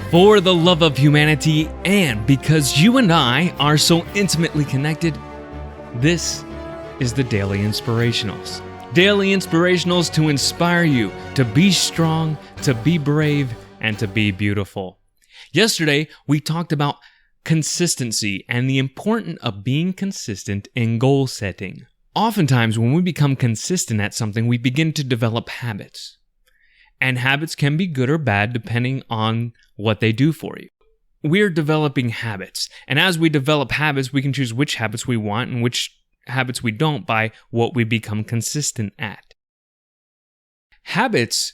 For the love of humanity, and because you and I are so intimately connected, this is the Daily Inspirationals. Daily Inspirationals to inspire you to be strong, to be brave, and to be beautiful. Yesterday, we talked about consistency and the importance of being consistent in goal setting. Oftentimes, when we become consistent at something, we begin to develop habits. And habits can be good or bad depending on what they do for you. We're developing habits. And as we develop habits, we can choose which habits we want and which habits we don't by what we become consistent at. Habits,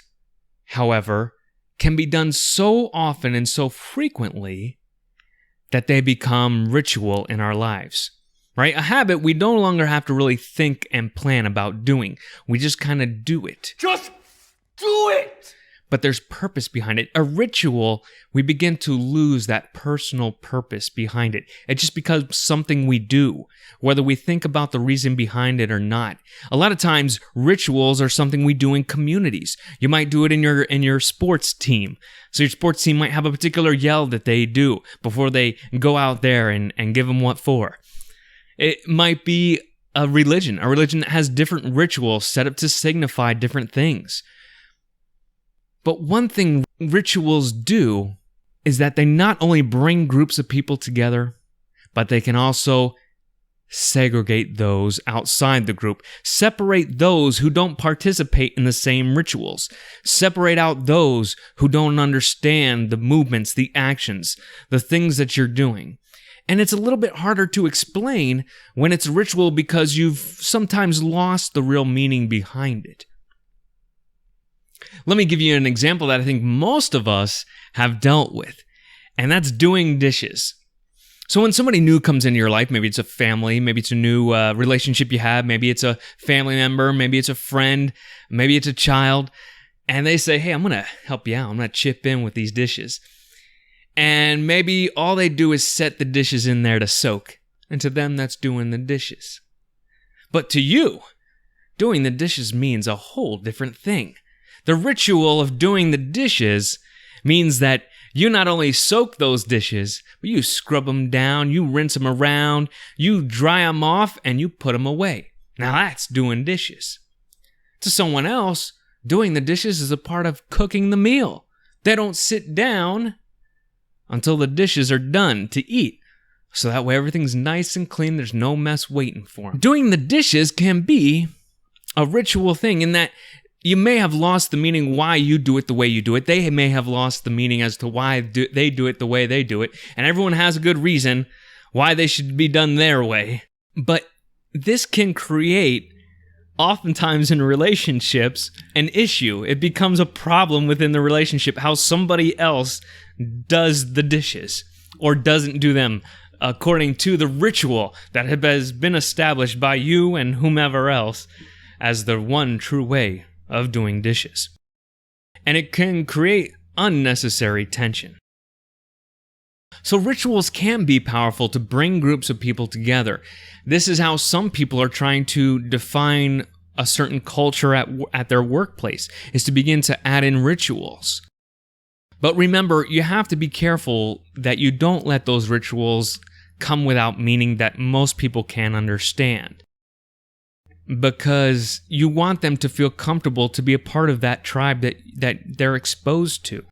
however, can be done so often and so frequently that they become ritual in our lives. Right? A habit we no longer have to really think and plan about doing. We just kind of do it. Just do it! But there's purpose behind it. A ritual, we begin to lose that personal purpose behind it. It just becomes something we do, whether we think about the reason behind it or not. A lot of times, rituals are something we do in communities. You might do it in your sports team. So your sports team might have a particular yell that they do before they go out there and give them what for. It might be a religion that has different rituals set up to signify different things. But one thing rituals do is that they not only bring groups of people together, but they can also segregate those outside the group, separate those who don't participate in the same rituals, separate out those who don't understand the movements, the actions, the things that you're doing. And it's a little bit harder to explain when it's a ritual because you've sometimes lost the real meaning behind it. Let me give you an example that I think most of us have dealt with, and that's doing dishes. So when somebody new comes into your life, maybe it's a family, maybe it's a new relationship you have, maybe it's a family member, maybe it's a friend, maybe it's a child, and they say, hey, I'm going to help you out. I'm going to chip in with these dishes. And maybe all they do is set the dishes in there to soak, and to them, that's doing the dishes. But to you, doing the dishes means a whole different thing. The ritual of doing the dishes means that you not only soak those dishes, but you scrub them down, you rinse them around, you dry them off, and you put them away. Now that's doing dishes. To someone else, doing the dishes is a part of cooking the meal. They don't sit down until the dishes are done to eat. So that way everything's nice and clean, there's no mess waiting for them. Doing the dishes can be a ritual thing in that you may have lost the meaning why you do it the way you do it. They may have lost the meaning as to why they do it the way they do it. And everyone has a good reason why they should be done their way. But this can create, oftentimes in relationships, an issue. It becomes a problem within the relationship how somebody else does the dishes or doesn't do them according to the ritual that has been established by you and whomever else as the one true way of doing dishes. And it can create unnecessary tension. So rituals can be powerful to bring groups of people together. This is how some people are trying to define a certain culture at their workplace, is to begin to add in rituals. But remember, you have to be careful that you don't let those rituals come without meaning that most people can understand. Because you want them to feel comfortable to be a part of that tribe that they're exposed to.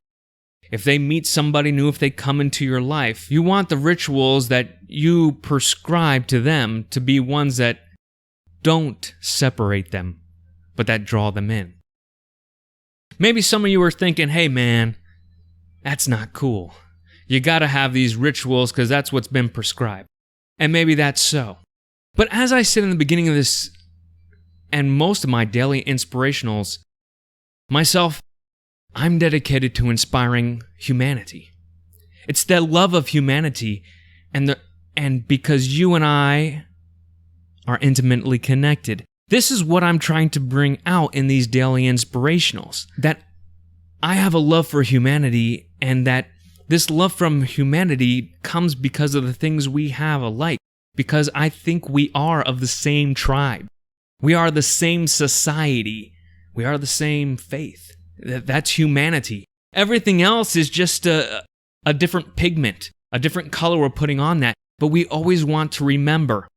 If they meet somebody new, if they come into your life, you want the rituals that you prescribe to them to be ones that don't separate them, but that draw them in. Maybe some of you are thinking, hey man, that's not cool. You gotta have these rituals because that's what's been prescribed. And maybe that's so. But as I said in the beginning of this, and most of my daily inspirationals, myself, I'm dedicated to inspiring humanity. It's the love of humanity, and because you and I are intimately connected. This is what I'm trying to bring out in these daily inspirationals. That I have a love for humanity, and that this love from humanity comes because of the things we have alike. Because I think we are of the same tribe. We are the same society. We are the same faith. That's humanity. Everything else is just a different pigment, a different color we're putting on that, but we always want to remember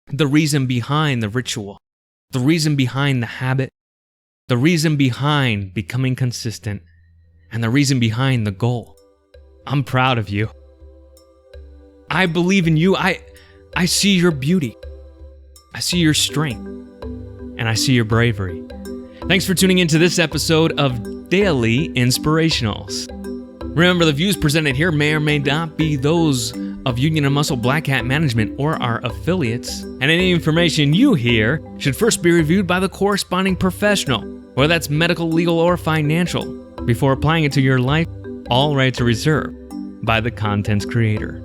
the reason behind the ritual, the reason behind the habit, the reason behind becoming consistent, and the reason behind the goal. I'm proud of you. I believe in you. I see your beauty. I see your strength. And I see your bravery. Thanks for tuning into this episode of Daily Inspirationals. Remember, the views presented here may or may not be those of Union & Muscle Black Hat Management or our affiliates, and any information you hear should first be reviewed by the corresponding professional, whether that's medical, legal, or financial, before applying it to your life. All rights are reserved by the content's creator.